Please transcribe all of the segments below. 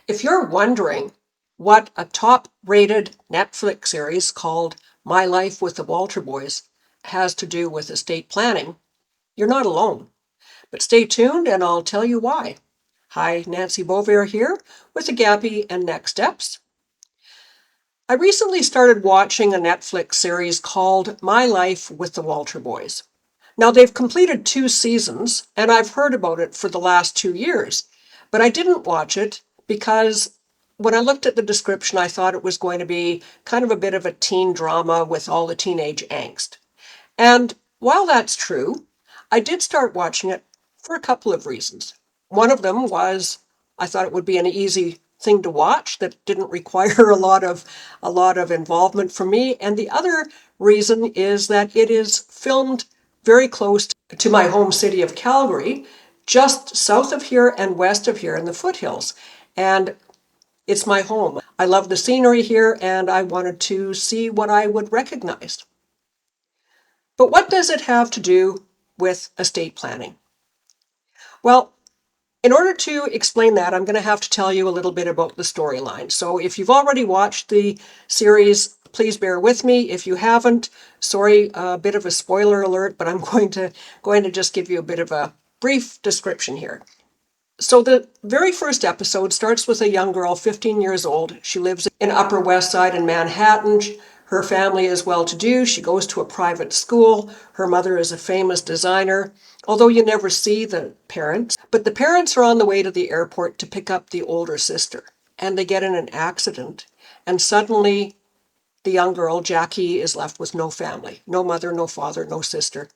If you're wondering what a top-rated Netflix series called My Life with the Walter Boys has to do with estate planning, you're not alone. But stay tuned and I'll tell you why. Hi, Nancy Beauvair here with the Gabby and NEXsteps. I recently started watching a Netflix series called My Life with the Walter Boys. Now, they've completed 2 seasons, and I've heard about it for the last 2 years, but I didn't watch it because when I looked at the description, I thought it was going to be kind of a bit of a teen drama with all the teenage angst. And while that's true, I did start watching it for a couple of reasons. One of them was I thought it would be an easy thing to watch that didn't require a lot of involvement from me. And the other reason is that it is filmed very close to my home city of Calgary, just south of here and west of here in the foothills. And it's my home. I love the scenery here and I wanted to see what I would recognize. But what does it have to do with estate planning? Well, in order to explain that, I'm going to have to tell you a little bit about the storyline. So if you've already watched the series, please bear with me. If you haven't, sorry, a bit of a spoiler alert, but I'm going to just give you a bit of a brief description here. So the very first episode starts with a young girl, 15 years old. She lives in Upper West Side in Manhattan. Her family is well-to-do. She goes to a private school. Her mother is a famous designer, although you never see the parents. But the parents are on the way to the airport to pick up the older sister, and they get in an accident. And suddenly, the young girl, Jackie, is left with no family, no mother, no father, no sister.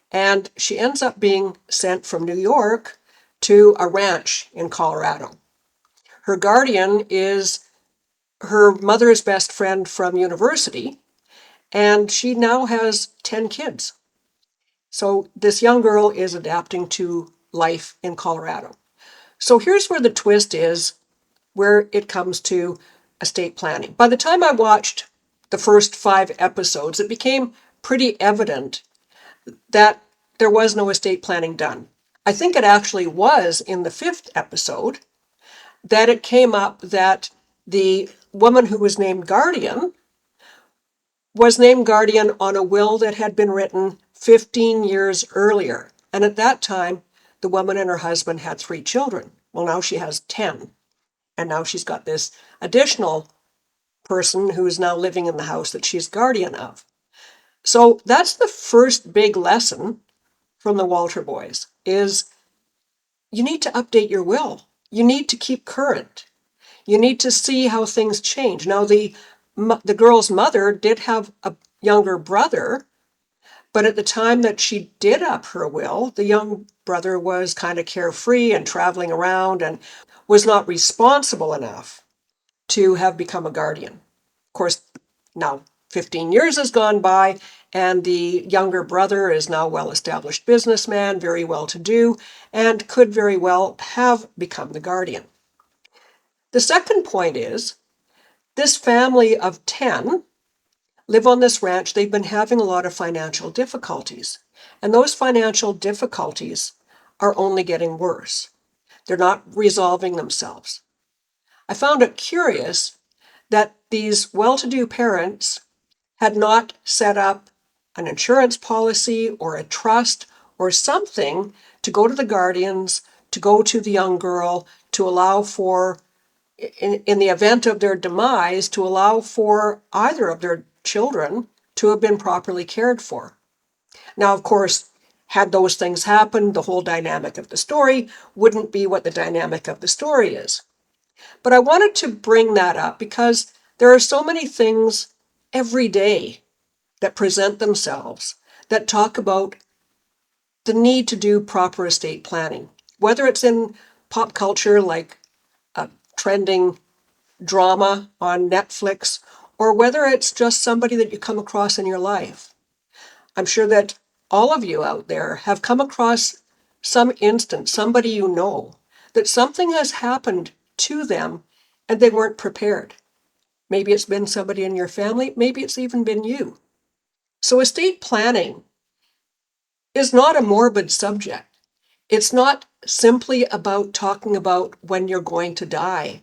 And she ends up being sent from New York to a ranch in Colorado. Her guardian is her mother's best friend from university, and she now has 10 kids. So this young girl is adapting to life in Colorado. So here's where the twist is, where it comes to estate planning. By the time I watched the first 5 episodes, it became pretty evident that there was no estate planning done. I think it actually was in the 5th episode that it came up that the woman who was named guardian on a will that had been written 15 years earlier. And at that time, the woman and her husband had 3 children. Well, now she has 10. And now she's got this additional person who is now living in the house that she's guardian of. So that's the first big lesson from the Walter boys is you need to update your will. You need to keep current. You need to see how things change. Now, the girl's mother did have a younger brother, but at the time that she did up her will, the young brother was kind of carefree and traveling around and was not responsible enough to have become a guardian. Of course, now 15 years has gone by, and the younger brother is now a well-established businessman, very well-to-do, and could very well have become the guardian. The second point is this family of 10 live on this ranch. They've been having a lot of financial difficulties, and those financial difficulties are only getting worse. They're not resolving themselves. I found it curious that these well-to-do parents had not set up an insurance policy or a trust or something to go to the guardians, to go to the young girl, to allow for, in the event of their demise, to allow for either of their children to have been properly cared for. Now, of course, had those things happened, the whole dynamic of the story wouldn't be what the dynamic of the story is. But I wanted to bring that up because there are so many things every day that present themselves that talk about the need to do proper estate planning, whether it's in pop culture like a trending drama on Netflix, or whether it's just somebody that you come across in your life. I'm sure that all of you out there have come across some instance, somebody you know, that something has happened to them and they weren't prepared. Maybe it's been somebody in your family, maybe it's even been you. So estate planning is not a morbid subject. It's not simply about talking about when you're going to die.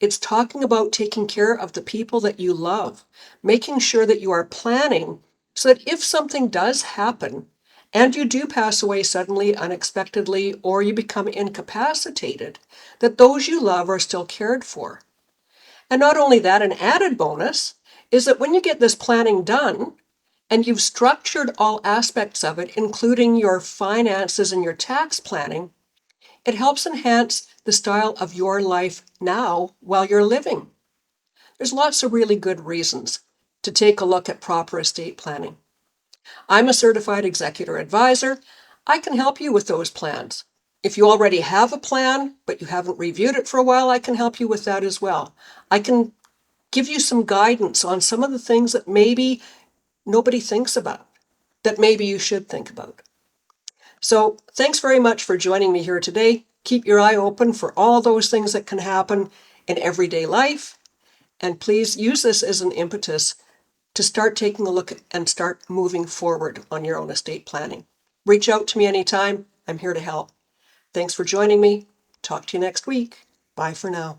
It's talking about taking care of the people that you love, making sure that you are planning so that if something does happen and you do pass away suddenly, unexpectedly, or you become incapacitated, that those you love are still cared for. And not only that, an added bonus is that when you get this planning done and you've structured all aspects of it, including your finances and your tax planning, it helps enhance the style of your life now while you're living. There's lots of really good reasons to take a look at proper estate planning. I'm a certified executor advisor. I can help you with those plans. If you already have a plan, but you haven't reviewed it for a while, I can help you with that as well. I can give you some guidance on some of the things that maybe nobody thinks about, that maybe you should think about. So thanks very much for joining me here today. Keep your eye open for all those things that can happen in everyday life. And please use this as an impetus to start taking a look and start moving forward on your own estate planning. Reach out to me anytime. I'm here to help. Thanks for joining me. Talk to you next week. Bye for now.